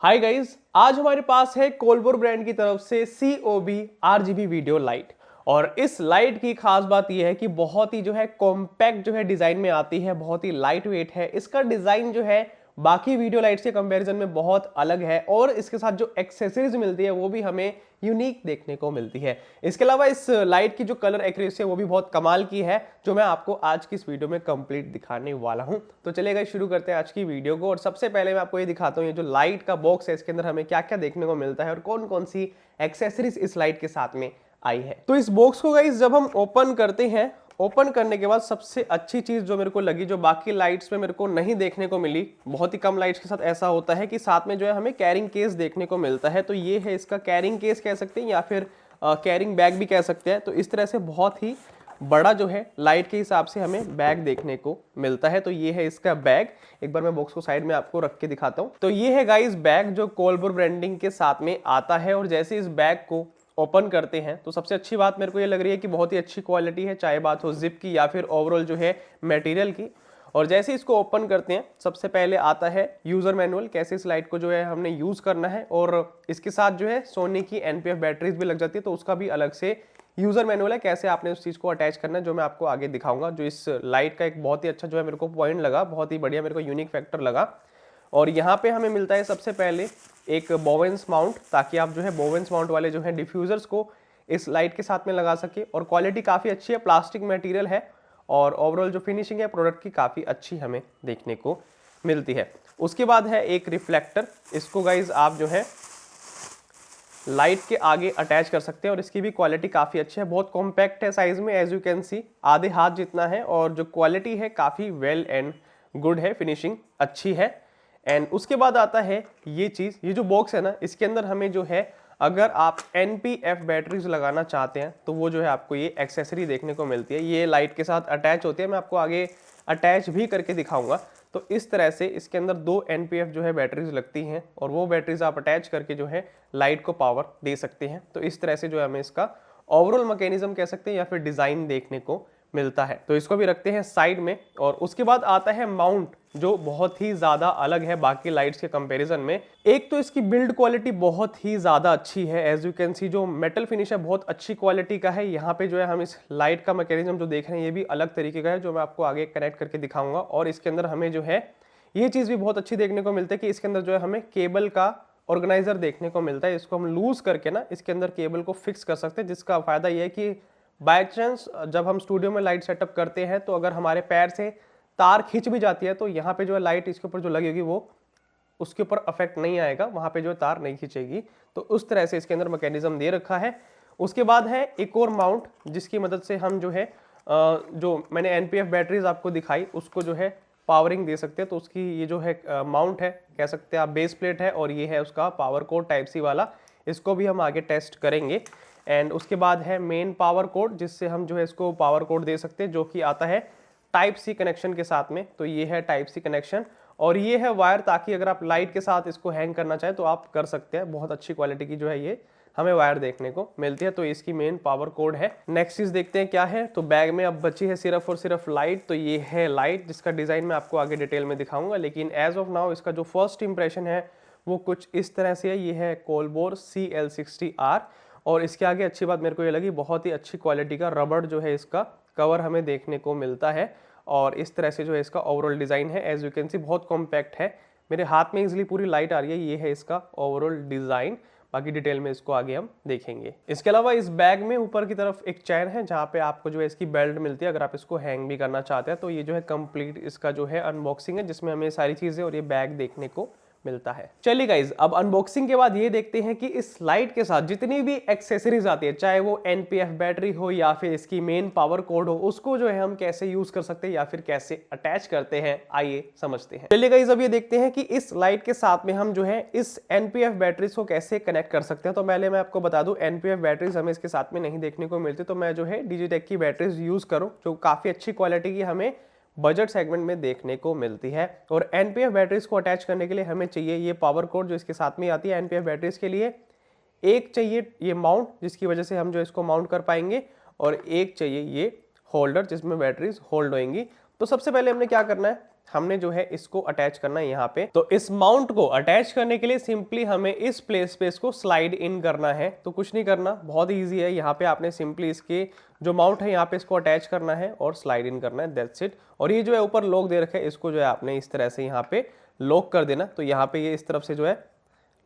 Hi guys, आज हमारे पास है कोलबोर ब्रांड की तरफ से COB RGB वीडियो लाइट। और इस लाइट की खास बात यह है कि बहुत ही कॉम्पैक्ट डिजाइन में आती है, बहुत ही लाइट वेट है। इसका डिजाइन बाकी वीडियो लाइट्स के कंपैरिजन में बहुत अलग है और इसके साथ जो एक्सेसरीज मिलती है वो भी हमें यूनिक देखने को मिलती है। इसके अलावा इस लाइट की जो कलर एक्यूरेसी है वो भी बहुत कमाल की है, जो मैं आपको आज की इस वीडियो में कंप्लीट दिखाने वाला हूं। तो चलिए शुरू करते हैं आज की वीडियो को। और सबसे पहले मैं आपको ये दिखाता हूँ, ये जो लाइट का बॉक्स है इसके अंदर हमें क्या क्या देखने को मिलता है और कौन कौन सी एक्सेसरीज इस लाइट के साथ में आई है। तो इस बॉक्स को गाइस जब हम ओपन करते हैं, ओपन करने के बाद सबसे अच्छी चीज जो मेरे को लगी, जो बाकी लाइट्स में मेरे को नहीं देखने को मिली, बहुत ही कम लाइट्स के साथ ऐसा होता है कि साथ में हमें कैरिंग केस देखने को मिलता है। तो ये है इसका कैरिंग केस कह सकते हैं या फिर कैरिंग बैग भी कह सकते हैं। तो इस तरह से बहुत ही बड़ा लाइट के हिसाब से हमें बैग देखने को मिलता है। तो ये है इसका बैग। एक बार मैं बॉक्स को साइड में आपको रख के दिखाता हूँ। तो ये है गाइस बैग जो कोलबोर ब्रांडिंग के साथ में आता है। और जैसे इस बैग को ओपन करते हैं तो सबसे अच्छी बात मेरे को ये लग रही है कि बहुत ही अच्छी क्वालिटी है, चाहे बात हो जिप की या फिर ओवरऑल मटेरियल की। और जैसे इसको ओपन करते हैं सबसे पहले आता है यूजर मैनुअल, कैसे इस लाइट को हमने यूज करना है। और इसके साथ सोनी की NPF बैटरीज भी लग जाती है, तो उसका भी अलग से यूजर मैनुअल है, कैसे आपने उस चीज को अटैच करना है, जो मैं आपको आगे दिखाऊंगा। जो इस लाइट का एक बहुत ही अच्छा मेरे को पॉइंट लगा, बहुत ही बढ़िया मेरे को यूनिक फैक्टर लगा। और यहाँ पे हमें मिलता है सबसे पहले एक बोवेंस माउंट, ताकि आप बोवेंस माउंट वाले डिफ्यूजर्स को इस लाइट के साथ में लगा सके। और क्वालिटी काफ़ी अच्छी है, प्लास्टिक मटेरियल है और ओवरऑल जो फिनिशिंग है प्रोडक्ट की काफ़ी अच्छी हमें देखने को मिलती है। उसके बाद है एक रिफ्लेक्टर। इसको गाइज आप लाइट के आगे अटैच कर सकते हैं और इसकी भी क्वालिटी काफ़ी अच्छी है, बहुत कॉम्पैक्ट है साइज में, एज यू कैन सी आधे हाथ जितना है। और जो क्वालिटी है काफ़ी वेल एंड गुड है, फिनिशिंग अच्छी है। एंड उसके बाद आता है ये चीज़, ये जो बॉक्स है ना, इसके अंदर हमें अगर आप NPF बैटरीज लगाना चाहते हैं तो वो आपको ये एक्सेसरी देखने को मिलती है। ये लाइट के साथ अटैच होती है, मैं आपको आगे अटैच भी करके दिखाऊंगा। तो इस तरह से इसके अंदर 2 NPF बैटरीज लगती हैं और वो बैटरीज आप अटैच करके लाइट को पावर दे सकते हैं। तो इस तरह से हमें इसका ओवरऑल मैकेनिज्म कह सकते हैं या फिर डिज़ाइन देखने को मिलता है। तो इसको भी रखते हैं साइड में। और उसके बाद आता है माउंट, जो बहुत ही ज्यादा अलग है बाकी लाइट्स के कंपैरिजन में। एक तो इसकी बिल्ड क्वालिटी बहुत ही ज्यादा अच्छी है, एज यू कैन सी जो मेटल फिनिश है बहुत अच्छी क्वालिटी का है। यहाँ पे हम इस लाइट का मैकेनिज्म जो देख रहे हैं ये भी अलग तरीके का है, जो मैं आपको आगे कनेक्ट करके दिखाऊंगा। और इसके अंदर हमें ये चीज भी बहुत अच्छी देखने को मिलती है कि इसके अंदर हमें केबल का ऑर्गेनाइजर देखने को मिलता है। इसको हम लूज करके ना इसके अंदर केबल को फिक्स कर सकते हैं, जिसका फायदा यह है कि बाय चांस जब हम स्टूडियो में लाइट सेटअप करते हैं तो अगर हमारे पैर से तार खींच भी जाती है तो यहाँ पे लाइट इसके ऊपर जो लगेगी वो उसके ऊपर अफेक्ट नहीं आएगा, वहाँ पे तार नहीं खींचेगी। तो उस तरह से इसके अंदर मैकेनिज्म दे रखा है। उसके बाद है एक और माउंट, जिसकी मदद से हम जो मैंने NPF बैटरीज आपको दिखाई उसको पावरिंग दे सकते हैं। तो उसकी ये माउंट है, कह सकते हैं आप बेस प्लेट है, और ये है उसका पावर कोड टाइप सी वाला। इसको भी हम आगे टेस्ट करेंगे। एंड उसके बाद है मेन पावर कोड, जिससे हम इसको पावर कोड दे सकते हैं, जो कि आता है टाइप सी कनेक्शन के साथ में। तो ये है टाइप सी कनेक्शन और ये है वायर, ताकि अगर आप लाइट के साथ इसको हैंग करना चाहें तो आप कर सकते हैं। बहुत अच्छी क्वालिटी की ये हमें वायर देखने को मिलती है। तो इसकी मेन पावर कोड है। नेक्स्ट चीज देखते हैं क्या है। तो बैग में अब बची है सिर्फ और सिर्फ लाइट। तो ये है लाइट, जिसका डिजाइन मैं आपको आगे डिटेल में दिखाऊंगा, लेकिन एज ऑफ नाउ इसका जो फर्स्ट इंप्रेशन है वो कुछ इस तरह से है। ये है कोलबोर CL60R। और इसके आगे अच्छी बात मेरे को ये लगी, बहुत ही अच्छी क्वालिटी का रबड़ इसका कवर हमें देखने को मिलता है। और इस तरह से इसका ओवरऑल डिज़ाइन है, एज यू कैन सी बहुत कॉम्पैक्ट है। मेरे हाथ में इजिली पूरी लाइट आ रही है। ये है इसका ओवरऑल डिज़ाइन, बाकी डिटेल में इसको आगे हम देखेंगे। इसके अलावा इस बैग में ऊपर की तरफ एक चैन है, जहाँ पे आपको इसकी बेल्ट मिलती है अगर आप इसको हैंग भी करना चाहते हैं। तो ये कंप्लीट इसका अनबॉक्सिंग है, जिसमें हमें सारी चीज़ें और ये बैग देखने को मिलता है। चलिए गाइज, अब अनबॉक्सिंग के बाद ये देखते हैं कि इस लाइट के साथ जितनी भी एक्सेसरीज आती है, चाहे वो NPF बैटरी हो या फिर इसकी मेन पावर कोड हो, उसको हम कैसे यूज कर सकते हैं या फिर कैसे अटैच करते हैं, आइए समझते हैं। चलिए गाइज, अब ये देखते हैं कि इस लाइट के साथ में हम इस NPF बैटरीज को कैसे कनेक्ट कर सकते हैं। तो पहले मैं आपको बता दूं, NPF बैटरीज हमें इसके साथ में नहीं देखने को मिलती। तो मैं डिजिटेक की बैटरीज यूज करूं, जो काफी अच्छी क्वालिटी की हमें बजट सेगमेंट में देखने को मिलती है। और NPF बैटरीज को अटैच करने के लिए हमें चाहिए ये पावर कोड, जो इसके साथ में आती है। NPF बैटरीज के लिए एक चाहिए ये माउंट, जिसकी वजह से हम इसको माउंट कर पाएंगे, और एक चाहिए ये होल्डर, जिसमें बैटरीज होल्ड होंगी। तो सबसे पहले हमने क्या करना है, हमने जो है इसको अटैच करना है यहाँ पे। तो इस माउंट को अटैच करने के लिए सिंपली हमें इस प्लेस पे इसको स्लाइड इन करना है। तो कुछ नहीं करना, बहुत ईजी है। यहाँ पे आपने सिंपली इसके जो माउंट है यहाँ पे इसको अटैच करना है और स्लाइड इन करना है, दैट्स इट। और ये जो है ऊपर लॉक दे रखा है, इसको जो है आपने इस तरह से यहाँ पे लॉक कर देना। तो यहाँ पे ये इस तरफ से जो है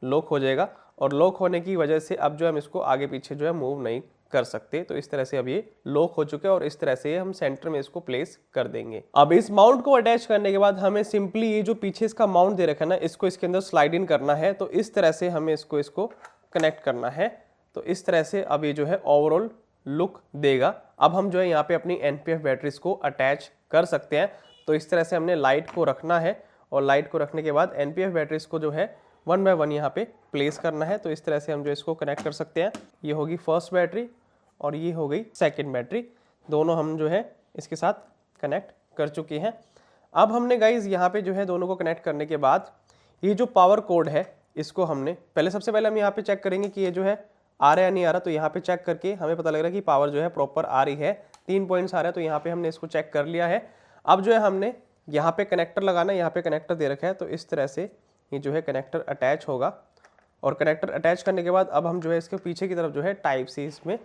लॉक हो जाएगा और लॉक होने की वजह से अब जो हम इसको आगे पीछे जो है मूव नहीं कर सकते। तो इस तरह से अब ये लॉक हो चुका है और इस तरह से हम सेंटर में इसको प्लेस कर देंगे। अब इस माउंट को अटैच करने के बाद हमें सिंपली ये जो पीछे इसका माउंट दे रखा है ना, इसको इसके अंदर स्लाइड इन करना है। तो इस तरह से हमें इसको कनेक्ट करना है। तो इस तरह से अब ये जो है ओवरऑल लुक देगा। अब हम जो है यहाँ पे अपनी NPF बैटरीज को अटैच कर सकते हैं। तो इस तरह से हमने लाइट को रखना है और लाइट को रखने के बाद NPF बैटरीज को जो है 1 बाय 1 यहाँ पे प्लेस करना है। तो इस तरह से हम जो इसको कनेक्ट कर सकते हैं। ये होगी फर्स्ट बैटरी और ये हो गई सेकंड बैटरी, दोनों हम जो है इसके साथ कनेक्ट कर चुके हैं। अब हमने गाइज यहाँ पे जो है दोनों को कनेक्ट करने के बाद ये जो पावर कोड है इसको हमने सबसे पहले हम यहाँ पे चेक करेंगे कि ये जो है आ रहा है या नहीं आ रहा। तो यहाँ पे चेक करके हमें पता लग रहा है कि पावर जो है प्रॉपर आ रही है, 3 पॉइंट्स आ रहा है। तो यहाँ पे हमने इसको चेक कर लिया है। अब जो है हमने यहाँ पे कनेक्टर लगाना है, यहाँ पे कनेक्टर दे रखा है। तो इस तरह से ये जो है कनेक्टर अटैच होगा और कनेक्टर अटैच करने के बाद अब हम जो है इसके पीछे की तरफ जो है टाइप सी इसमें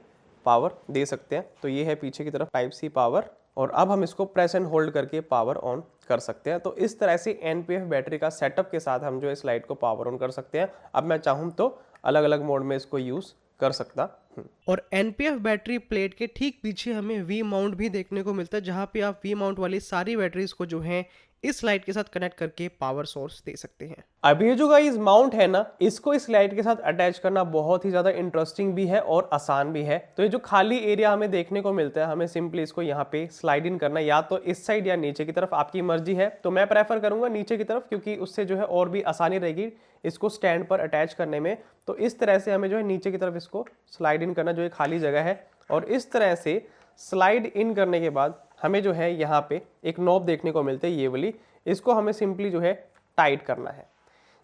पावर दे सकते हैं। तो ये है पीछे की तरफ टाइप सी पावर और अब हम इसको प्रेस एंड होल्ड करके पावर ऑन कर सकते हैं। तो इस तरह से NPF बैटरी का सेटअप के साथ हम जो है इस लाइट को पावर ऑन कर सकते हैं। अब मैं चाहूँ तो अलग अलग मोड में इसको यूज कर सकता हूं। और NPF बैटरी प्लेट के ठीक पीछे हमें वी माउंट भी देखने को मिलता है, जहां पे आप वी माउंट वाली सारी बैटरीज को जो है इस लाइट के साथ कनेक्ट करके पावर सोर्स दे सकते हैं। अब ये जो गाइस माउंट है ना, इसको इस लाइट के साथ अटैच करना बहुत ही ज्यादा इंटरेस्टिंग भी है और आसान भी है। तो ये जो खाली एरिया हमें देखने को मिलता है, हमें सिंपली इसको यहाँ पे स्लाइड इन करना है, या तो इस साइड या नीचे की तरफ, आपकी मर्जी है। तो मैं प्रेफर करूंगा नीचे की तरफ, क्योंकि उससे जो है और भी आसानी रहेगी इसको स्टैंड पर अटैच करने में। तो इस तरह से हमें जो है नीचे की तरफ इसको स्लाइड इन करना, जो एक खाली जगह है। और इस तरह से स्लाइड इन करने के बाद हमें जो है यहाँ पे एक नॉब देखने को मिलती है, ये वाली। इसको हमें सिंपली जो है टाइट करना है।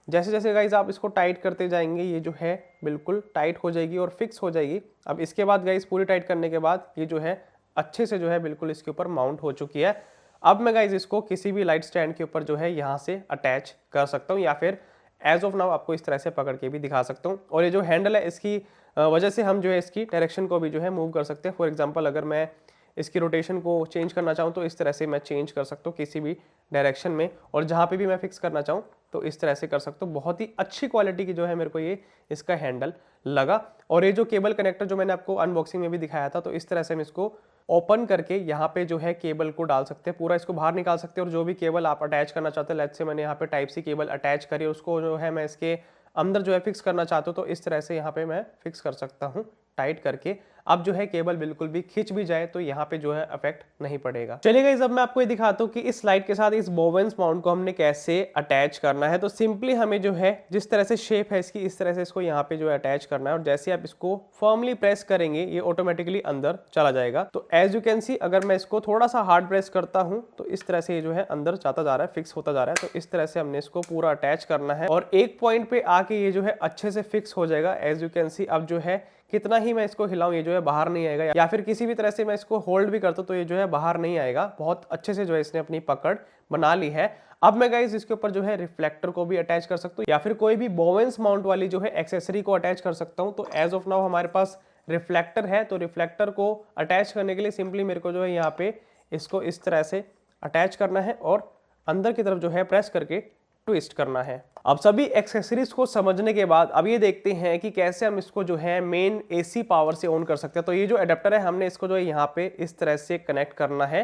जैसे जैसे गाइज आप इसको टाइट करते जाएंगे, ये जो है बिल्कुल टाइट हो जाएगी और फिक्स हो जाएगी। अब इसके बाद गाइज पूरी टाइट करने के बाद ये जो है अच्छे से जो है बिल्कुल इसके ऊपर माउंट हो चुकी है। अब मैं गाइज इसको किसी भी लाइट स्टैंड के ऊपर जो है यहाँ से अटैच कर सकता हूँ, या फिर एज ऑफ नाउ आपको इस तरह से पकड़ के भी दिखा सकता हूँ। और ये जो हैंडल है, इसकी वजह से हम जो है इसकी डायरेक्शन को भी जो है मूव कर सकते हैं। फॉर एग्जाम्पल, अगर मैं इसकी रोटेशन को चेंज करना चाहूँ तो इस तरह से मैं चेंज कर सकता हूँ किसी भी डायरेक्शन में, और जहाँ पे भी मैं फिक्स करना चाहूँ तो इस तरह से कर सकता हूँ। बहुत ही अच्छी क्वालिटी की जो है मेरे को ये इसका हैंडल लगा। और ये जो केबल कनेक्टर जो मैंने आपको अनबॉक्सिंग में भी दिखाया था, तो इस तरह से हम इसको ओपन करके यहाँ पे जो है केबल को डाल सकते हैं, पूरा इसको बाहर निकाल सकते हैं। और जो भी केबल आप अटैच करना चाहते हैं, लेट्स से मैंने यहाँ पे टाइप सी केबल अटैच करी, उसको जो है मैं इसके अंदर जो है फिक्स करना चाहता हूँ, तो इस तरह से यहाँ पे मैं फिक्स कर सकता हूँ टाइट करके। अब जो है केबल बिल्कुल भी खिंच भी जाए तो यहाँ पे जो है इफेक्ट नहीं पड़ेगा। चलिए गाइस, अब मैं आपको ये दिखाता हूँ कि इस लाइट के साथ इस बोवेंस माउंट को हमने कैसे अटैच करना है। तो सिंपली हमें जो है जिस तरह से शेप है इसकी, इस तरह से इसको यहाँ पे जो है अटैच करना है। और जैसे आप इसको फर्मली प्रेस करेंगे, ये ऑटोमेटिकली अंदर चला जाएगा। तो एज यू कैन सी, अगर मैं इसको थोड़ा सा हार्ड प्रेस करता हूँ तो इस तरह से ये जो है अंदर जाता जा रहा है, फिक्स होता जा रहा है। तो इस तरह से हमने इसको पूरा अटैच करना है और एक पॉइंट पे आके ये जो है अच्छे से फिक्स हो जाएगा। एज यू कैन सी, अब जो है कितना ही मैं इसको हिलाऊं, ये जो है बाहर नहीं आएगा, या फिर किसी भी तरह से मैं इसको होल्ड भी करता हूं तो ये जो है बाहर नहीं आएगा। बहुत अच्छे से जो है इसने अपनी पकड़ बना ली है। अब मैं गाइस इसके ऊपर जो है रिफ्लेक्टर को भी अटैच कर सकता हूं, या फिर कोई भी बोवेंस माउंट वाली जो है एक्सेसरी को अटैच कर सकता हूं। तो एज ऑफ नाउ हमारे पास रिफ्लेक्टर है, तो रिफ्लेक्टर को अटैच करने के लिए सिंपली मेरे को जो है यहाँ पे इसको इस तरह से अटैच करना है और अंदर की तरफ जो है प्रेस करके ट्विस्ट करना है। अब सभी एक्सेसरीज को समझने के बाद अब ये देखते हैं कि कैसे हम इसको जो है मेन AC पावर से ऑन कर सकते हैं। तो ये जो एडेप्टर है, हमने इसको जो है यहाँ पे इस तरह से कनेक्ट करना है।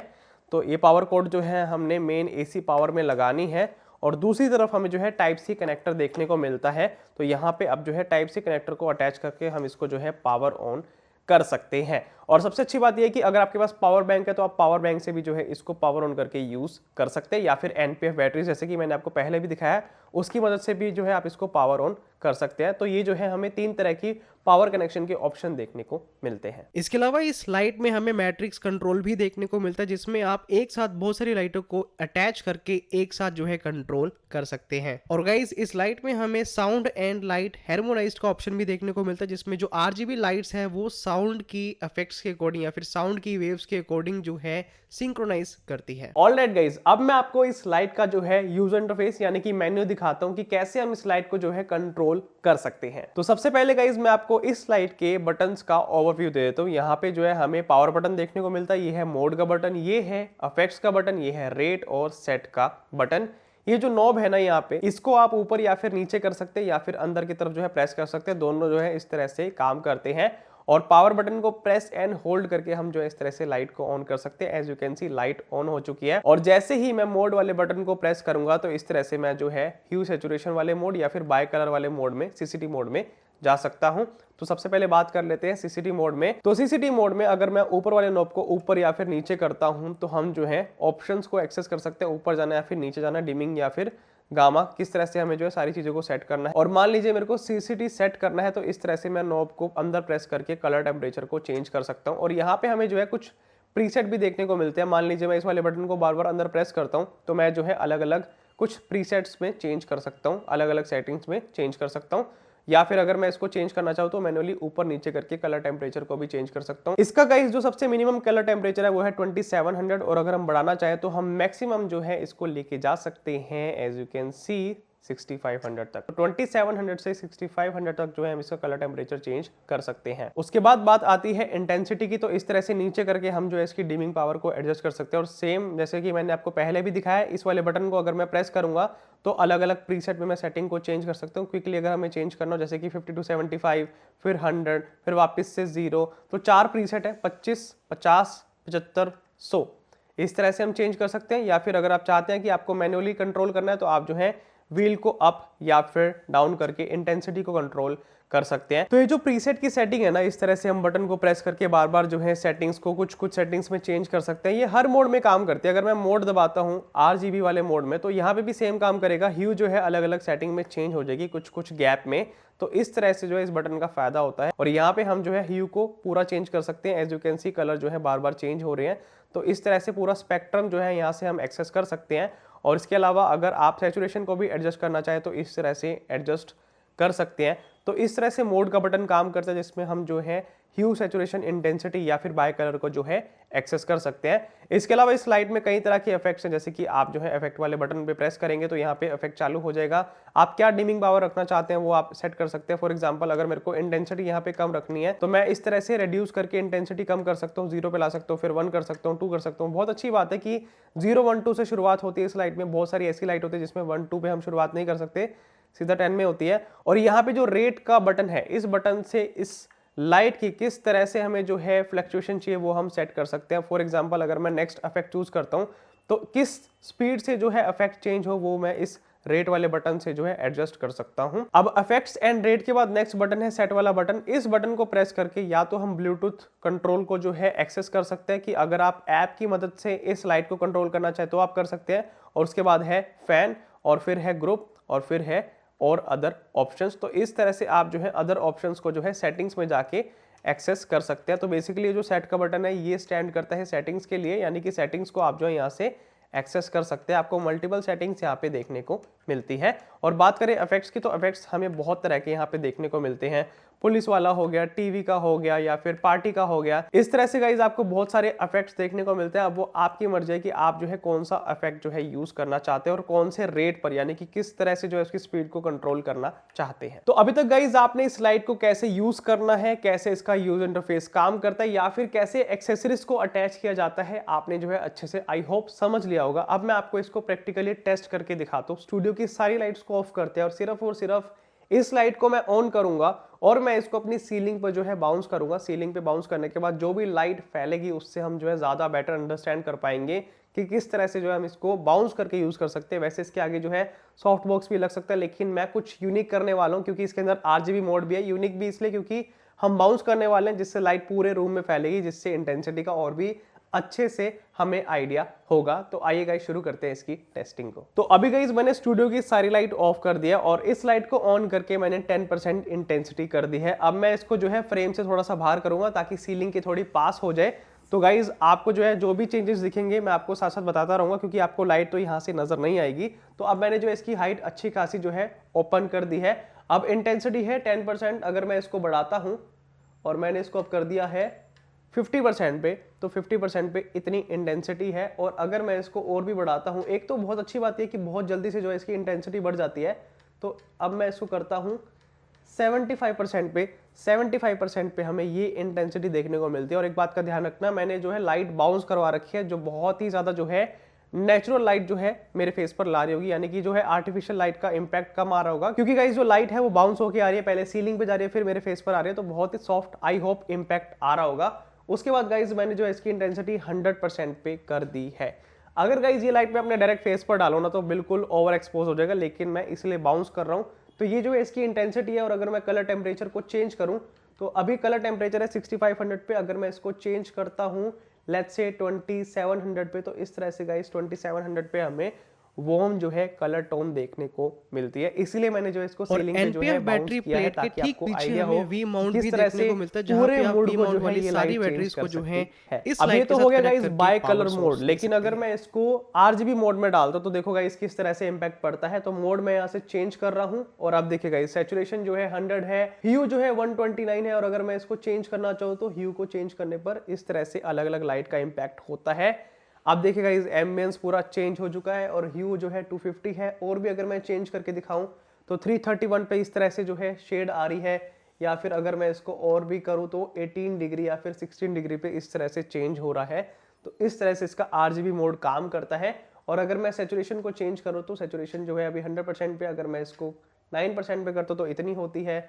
तो ये पावर कोड जो है हमने मेन AC पावर में लगानी है, और दूसरी तरफ हमें जो है टाइप सी कनेक्टर देखने को मिलता है। तो यहाँ पे अब जो है टाइप सी कनेक्टर को अटैच करके हम इसको जो है पावर ऑन कर सकते हैं। और सबसे अच्छी बात यह है कि अगर आपके पास पावर बैंक है तो आप पावर बैंक से भी जो है इसको पावर ऑन करके यूज कर सकते हैं, या फिर NPF बैटरी जैसे कि मैंने आपको पहले भी दिखाया, उसकी मदद से भी जो है आप इसको पावर ऑन कर सकते हैं। तो ये जो है हमें 3 तरह की पावर कनेक्शन के ऑप्शन देखने को मिलते हैं। इसके अलावा इस लाइट में हमें मैट्रिक्स कंट्रोल भी देखने को मिलता है, जिसमें आप एक साथ बहुत सारी लाइटों को अटैच करके एक साथ जो है कंट्रोल कर सकते हैं। और गाइस, इस लाइट में हमें साउंड एंड लाइट हार्मोनाइज्ड का ऑप्शन भी देखने को मिलता है, जिसमें जो RGB लाइट्स है वो साउंड की इफेक्ट ग्राफिक्स के अकॉर्डिंग या फिर साउंड की वेव्स के अकॉर्डिंग जो है सिंक्रोनाइज करती है। ऑलराइट गाइज, अब मैं आपको इस लाइट का जो है यूजर इंटरफेस यानी कि मेन्यू दिखाता हूं कि कैसे हम इस लाइट को जो है कंट्रोल कर सकते हैं। तो सबसे पहले गाइज मैं आपको इस लाइट के बटन्स का ओवरव्यू दे देता हूं। यहाँ पे जो है हमें पावर बटन देखने को मिलता है, ये है मोड का बटन, ये है इफेक्ट्स का बटन, ये है रेट और सेट का बटन। ये जो नॉब है ना यहाँ पे, इसको आप ऊपर या फिर नीचे कर सकते हैं या फिर अंदर की तरफ जो है प्रेस कर सकते हैं। दोनों जो है इस तरह से काम करते हैं। और पावर बटन को प्रेस एंड होल्ड करके हम जो है इस तरह से लाइट को ऑन कर सकते हैं। As you can see light on हो चुकी है। और जैसे ही मैं मोड वाले बटन को प्रेस करूंगा तो इस तरह से मैं जो है ह्यू सैचुरेशन वाले मोड या फिर बाय कलर वाले मोड में, सीसीटी मोड में जा सकता हूं। तो सबसे पहले बात कर लेते हैं सीसीटी मोड में। तो सीसीटी मोड में अगर मैं ऊपर वाले नॉब को ऊपर या फिर नीचे करता हूं तो हम जो है ऑप्शंस को एक्सेस कर सकते हैं, ऊपर जाना या फिर नीचे जाना, डिमिंग या फिर गामा, किस तरह से हमें जो है सारी चीजों को सेट करना है। और मान लीजिए मेरे को सीसीटी सेट करना है तो इस तरह से मैं नॉब को अंदर प्रेस करके कलर टेम्परेचर को चेंज कर सकता हूं। और यहाँ पे हमें जो है कुछ प्रीसेट भी देखने को मिलते हैं। मान लीजिए मैं इस वाले बटन को बार बार अंदर प्रेस करता हूं तो मैं जो है अलग अलग कुछ प्रीसेट्स में चेंज कर सकता हूं, अलग अलग सेटिंग्स में चेंज कर सकता हूं। या फिर अगर मैं इसको चेंज करना चाहूँ तो मैनुअली ऊपर नीचे करके कलर टेम्परेचर को भी चेंज कर सकता हूँ। इसका गाइस जो सबसे मिनिमम कलर टेम्परेचर है वो है 2700 और अगर हम बढ़ाना चाहें तो हम मैक्सिमम जो है इसको लेके जा सकते हैं एज यू कैन सी 6500 तक। तो 2700 से 6500 तक जो है हम इसका कलर टेम्परेचर चेंज कर सकते हैं। उसके बाद बात आती है इंटेंसिटी की। तो इस तरह से नीचे करके हम जो है इसकी डिमिंग पावर को एडजस्ट कर सकते हैं। और सेम जैसे कि मैंने आपको पहले भी दिखाया, इस वाले बटन को अगर मैं प्रेस करूंगा तो अलग अलग प्रीसेट में मैं सेटिंग को चेंज कर सकता हूँ। क्विकली अगर हमें चेंज करना हो जैसे कि 50 to 75, फिर 100, फिर वापस से 0, तो 4 प्रीसेट है, 25, 50, 75, 100। इस तरह से हम चेंज कर सकते हैं। या फिर अगर आप चाहते हैं कि आपको मैन्युअली कंट्रोल करना है तो आप जो है व्हील को अप या फिर डाउन करके इंटेंसिटी को कंट्रोल कर सकते हैं। तो ये जो प्रीसेट की सेटिंग है ना, इस तरह से हम बटन को प्रेस करके बार बार जो है सेटिंग्स को कुछ सेटिंग्स में चेंज कर सकते हैं। ये हर मोड में काम करती है। अगर मैं मोड दबाता हूँ RGB वाले मोड में तो यहाँ पे भी सेम काम करेगा। ह्यू जो है अलग अलग सेटिंग में चेंज हो जाएगी कुछ गैप में। तो इस तरह से जो है इस बटन का फायदा होता है। और यहाँ पे हम जो है ह्यू को पूरा चेंज कर सकते हैं। As you can see colour जो है बार बार चेंज हो रहे हैं। तो इस तरह से पूरा स्पेक्ट्रम जो है यहाँ से हम एक्सेस कर सकते हैं। और इसके अलावा अगर आप सैचुरेशन को भी एडजस्ट करना चाहें तो इस तरह से एडजस्ट कर सकते हैं। तो इस तरह से मोड का बटन काम करता है जिसमें हम जो है ह्यू, सैचुरेशन, इंटेंसिटी या फिर बाय कलर को जो है एक्सेस कर सकते हैं। इसके अलावा इस लाइट में कई तरह के इफेक्ट्स हैं, जैसे कि आप जो है इफेक्ट वाले बटन पे प्रेस करेंगे तो यहाँ पे इफेक्ट चालू हो जाएगा। आप क्या डिमिंग पावर रखना चाहते हैं वो आप सेट कर सकते हैं। फॉर एग्जांपल अगर मेरे को इंटेंसिटी यहाँ पे कम रखनी है तो मैं इस तरह से रिड्यूस करके इंटेंसिटी कम कर सकता हूँ, 0 पे ला सकता हूँ, फिर 1 कर सकता हूँ, 2 कर सकता हूँ। बहुत अच्छी बात है कि 0, 1, 2 से शुरुआत होती है इस लाइट में। बहुत सारी ऐसी लाइट होती है जिसमें 1, 2 पे हम शुरुआत नहीं कर सकते, सीधा 10 में होती है। और यहाँ पे जो रेट का बटन है, इस बटन से इस लाइट की किस तरह से हमें जो है फ्लक्चुएशन चाहिए वो हम सेट कर सकते हैं। फॉर एग्जांपल अगर मैं नेक्स्ट इफेक्ट चूज करता हूं तो किस स्पीड से जो है इफेक्ट चेंज हो वो मैं इस रेट वाले बटन से जो है एडजस्ट कर सकता हूं। अब इफेक्ट्स एंड रेट के बाद नेक्स्ट बटन है सेट वाला बटन। इस बटन को प्रेस करके या तो हम ब्लूटूथ कंट्रोल को जो है एक्सेस कर सकते हैं कि अगर आप ऐप की मदद से इस लाइट को कंट्रोल करना चाहे तो आप कर सकते हैं। और उसके बाद है फैन, और फिर है ग्रुप, और फिर है और अदर ऑप्शंस। तो इस तरह से आप जो है अदर ऑप्शंस को जो है सेटिंग्स में जाके एक्सेस कर सकते हैं। तो बेसिकली जो सेट का बटन है ये स्टैंड करता है सेटिंग्स के लिए, यानी कि सेटिंग्स को आप जो है यहाँ से एक्सेस कर सकते हैं। आपको मल्टीपल सेटिंग्स यहाँ पे देखने को मिलती है। और बात करें इफेक्ट्स की तो इफेक्ट्स हमें बहुत तरह के यहाँ पे देखने को मिलते हैं। पुलिस वाला हो गया, टीवी का हो गया, या फिर पार्टी का हो गया। इस तरह से गाइज आपको बहुत सारे इफेक्ट्स देखने को मिलते हैं। अब वो आपकी मर्जी है कि आप जो है कौन सा इफेक्ट जो है यूज करना चाहते हैं और कौन से रेट पर, यानी कि किस तरह से जो है उसकी स्पीड को कंट्रोल करना चाहते हैं। तो अभी तक गाइज आपने इस लाइट को कैसे यूज करना है, कैसे इसका यूज इंटरफेस काम करता है, या फिर कैसे एक्सेसरीज को अटैच किया जाता है, आपने जो है अच्छे से आई होप समझ लिया होगा। अब मैं आपको इसको प्रैक्टिकली टेस्ट करके दिखाता हूँ। स्टूडियो की सारी लाइट्स को ऑफ करते हैं और सिर्फ इस लाइट को मैं ऑन करूंगा और मैं इसको अपनी सीलिंग पर जो है बाउंस करूंगा। सीलिंग पे बाउंस करने के बाद जो भी लाइट फैलेगी उससे हम जो है ज्यादा बेटर अंडरस्टैंड कर पाएंगे कि किस तरह से जो है हम इसको बाउंस करके यूज कर सकते हैं। वैसे इसके आगे जो है सॉफ्ट बॉक्स भी लग सकता है, लेकिन मैं कुछ यूनिक करने वाला हूं क्योंकि इसके अंदर RGB मोड भी है। यूनिक भी इसलिए क्योंकि हम बाउंस करने वाले हैं जिससे लाइट पूरे रूम में फैलेगी, जिससे इंटेंसिटी का और भी अच्छे से हमें आइडिया होगा। तो आइए गाइस शुरू करते हैं इसकी टेस्टिंग को। तो अभी गाइस मैंने स्टूडियो की सारी लाइट ऑफ कर दिया और इस लाइट को ऑन करके मैंने 10% इंटेंसिटी कर दी है। अब मैं इसको जो है फ्रेम से थोड़ा सा बाहर करूंगा ताकि सीलिंग की थोड़ी पास हो जाए। तो गाइज आपको जो है जो भी चेंजेस दिखेंगे मैं आपको साथ साथ बताता रहूंगा, क्योंकि आपको लाइट तो यहाँ से नजर नहीं आएगी। तो अब मैंने जो है इसकी हाइट अच्छी खासी जो है ओपन कर दी है। अब इंटेंसिटी है 10%। अगर मैं इसको बढ़ाता हूं और मैंने इसको अब कर दिया है 50% पे, तो 50% पे इतनी इंटेंसिटी है। और अगर मैं इसको और भी बढ़ाता हूँ, एक तो बहुत अच्छी बात है कि बहुत जल्दी से जो है इसकी इंटेंसिटी बढ़ जाती है। तो अब मैं इसको करता हूँ 75% पे। 75% पे हमें ये इंटेंसिटी देखने को मिलती है। और एक बात का ध्यान रखना, मैंने जो है लाइट बाउंस करवा रखी है, जो बहुत ही ज़्यादा जो है नेचुरल लाइट जो है मेरे फेस पर ला रही होगी, यानी कि जो है आर्टिफिशियल लाइट का इंपैक्ट कम आ रहा होगा, क्योंकि गाइस जो लाइट है वो बाउंस होकर आ रही है, पहले सीलिंग पे जा रही है, फिर मेरे फेस पर आ रही है, तो बहुत ही सॉफ्ट आई होप इंपैक्ट आ रहा होगा। उसके बाद गाइज मैंने जो है इसकी इंटेंसिटी 100% पे कर दी है। अगर गाइज ये लाइट मैं अपने डायरेक्ट फेस पर डालो ना तो बिल्कुल ओवर एक्सपोज हो जाएगा, लेकिन मैं इसलिए बाउंस कर रहा हूँ। तो ये जो है इसकी इंटेंसिटी है। और अगर मैं कलर टेम्परेचर को चेंज करूं तो अभी कलर टेम्परेचर है 6500 पे, अगर मैं इसको चेंज करता हूं लेट्स से 2700 पे, तो इस तरह से गाइस 2700 पे हमें वार्म जो है कलर टोन देखने को मिलती है। इसीलिए मैंने जो इसको सीलिंग पे जो है बाउंस किया है, ताकि आपको आइडिया हो कि किस तरह से पूरे मूड को जो है ये लाइट चेंज कर सकती है। अब ये तो हो गया गाइस बाय कलर मोड, लेकिन अगर मैं इसको आरजीबी मोड में डालता हूं तो देखो गाइस किस तरह से इंपैक्ट पड़ता है। तो मोड मैं यहाँ से चेंज कर रहा हूँ और अब देखिए गाइस सैचुरेशन जो है 100 है, ह्यू जो है 129 है। और अगर मैं इसको चेंज करना चाहूँ तो ह्यू को चेंज करने पर इस तरह से अलग अलग लाइट का इंपैक्ट होता है। अब देखिएगा इस एम्बियंस पूरा चेंज हो चुका है और ह्यू जो है 250 है। और भी अगर मैं चेंज करके दिखाऊं तो 331 पे इस तरह से जो है शेड आ रही है, या फिर अगर मैं इसको और भी करूं तो 18 डिग्री या फिर 16 डिग्री पे इस तरह से चेंज हो रहा है। तो इस तरह से इसका आरजीबी मोड काम करता है। और अगर मैं सैचुरेशन को चेंज करूं तो सैचुरेशन जो है अभी 100% पे, अगर मैं इसको 9% पे करता हूं तो इतनी होती है,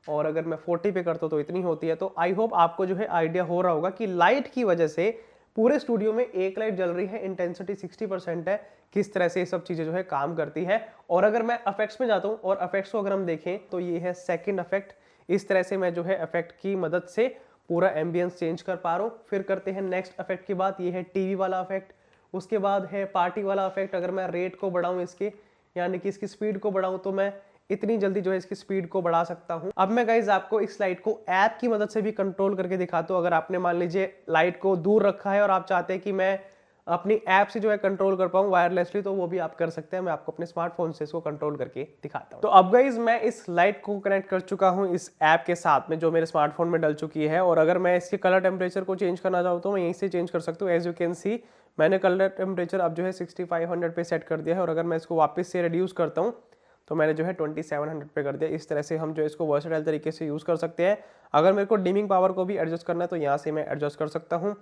और अगर मैं 40 पे करता हूं तो इतनी होती है। तो आई होप आपको जो है आइडिया हो रहा होगा कि लाइट की वजह से पूरे स्टूडियो में एक लाइट जल रही है, इंटेंसिटी 60% है, किस तरह से ये सब चीजें जो है काम करती है। और अगर मैं इफेक्ट्स में जाता हूं और इफेक्ट्स को अगर हम देखें तो ये है सेकंड इफेक्ट। इस तरह से मैं जो है इफेक्ट की मदद से पूरा एम्बियंस चेंज कर पा रहा हूं। फिर करते हैं नेक्स्ट इफेक्ट की बात, ये है टीवी वाला इफेक्ट। उसके बाद है पार्टी वाला इफेक्ट। अगर मैं रेट को बढ़ाऊं इसके, यानी कि इसकी स्पीड को बढ़ाऊं, तो मैं इतनी जल्दी जो है इसकी स्पीड को बढ़ा सकता हूं। अब मैं गाइज आपको इस लाइट को ऐप की मदद से भी कंट्रोल करके दिखाता हूं। अगर आपने मान लीजिए लाइट को दूर रखा है और आप चाहते हैं कि मैं अपनी ऐप से जो है कंट्रोल कर पाऊं वायरलेसली, तो वो भी आप कर सकते हैं। मैं आपको अपने स्मार्टफोन से इसको कंट्रोल करके दिखाता हूं। तो अब गाइज मैं इस लाइट को कनेक्ट कर चुका हूं इस ऐप के साथ में, जो मेरे स्मार्टफोन में डल चुकी है। और अगर मैं इसके कलर टेम्परेचर को चेंज करना चाहूँ तो मैं यहीं से चेंज कर सकता हूँ। एज यू कैन सी मैंने कलर टेम्परेचर अब जो है 6500 पे सेट कर दिया है। और अगर मैं इसको वापस से रिड्यूस करता हूँ तो मैंने जो है 2700 पे कर दिया। इस तरह से हम जो इसको वर्सेटाइल तरीके से यूज़ कर सकते हैं। अगर मेरे को डिमिंग पावर को भी एडजस्ट करना है तो यहाँ से मैं एडजस्ट कर सकता हूँ।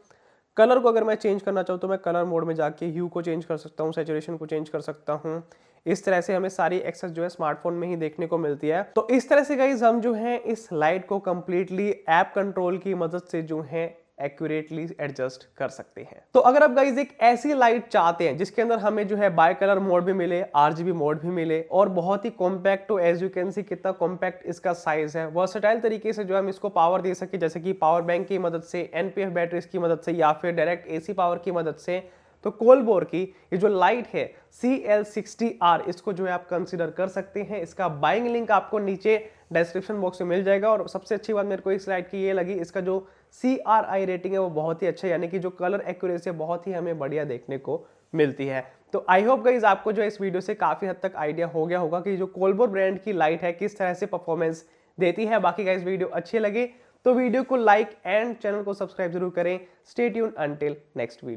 कलर को अगर मैं चेंज करना चाहूँ तो मैं कलर मोड में जाके ह्यू को चेंज कर सकता हूँ, सैचुरेशन को चेंज कर सकता हूँ। इस तरह से हमें सारी एक्सेस जो है स्मार्टफोन में ही देखने को मिलती है। तो इस तरह से गाइज हम जो है इस लाइट को कंप्लीटली ऐप कंट्रोल की मदद से जो है एक्यूरेटली एडजस्ट कर सकते हैं। तो अगर आप गाइज एक ऐसी लाइट चाहते हैं जिसके अंदर हमें जो है बाय कलर मोड भी मिले, आरजीबी मोड भी मिले, और बहुत ही कॉम्पैक्ट, तो एज यू कैन सी कितना कॉम्पैक्ट इसका साइज है, वर्सेटाइल तरीके से जो हम इसको पावर दे सके, जैसे कि पावर बैंक की मदद से, एनपीएफ बैटरीज की मदद से, या फिर डायरेक्ट एसी पावर की मदद से, तो कोलबोर की ये जो लाइट है CL60R, इसको जो है आप कंसीडर कर सकते हैं। इसका बाइंग लिंक आपको नीचे डिस्क्रिप्शन बॉक्स में मिल जाएगा। और सबसे अच्छी बात मेरे को इस लाइट की ये लगी, इसका जो CRI रेटिंग है वो बहुत ही अच्छा है, यानी कि जो कलर एक्यूरेसी है बहुत ही हमें बढ़िया देखने को मिलती है। तो आई होप गाइज आपको जो इस वीडियो से काफी हद तक आइडिया हो गया होगा कि जो कोलबोर ब्रांड की लाइट है किस तरह से परफॉर्मेंस देती है। बाकी गाइज वीडियो अच्छी लगे तो वीडियो को लाइक एंड चैनल को सब्सक्राइब जरूर करें। Stay tuned until next video.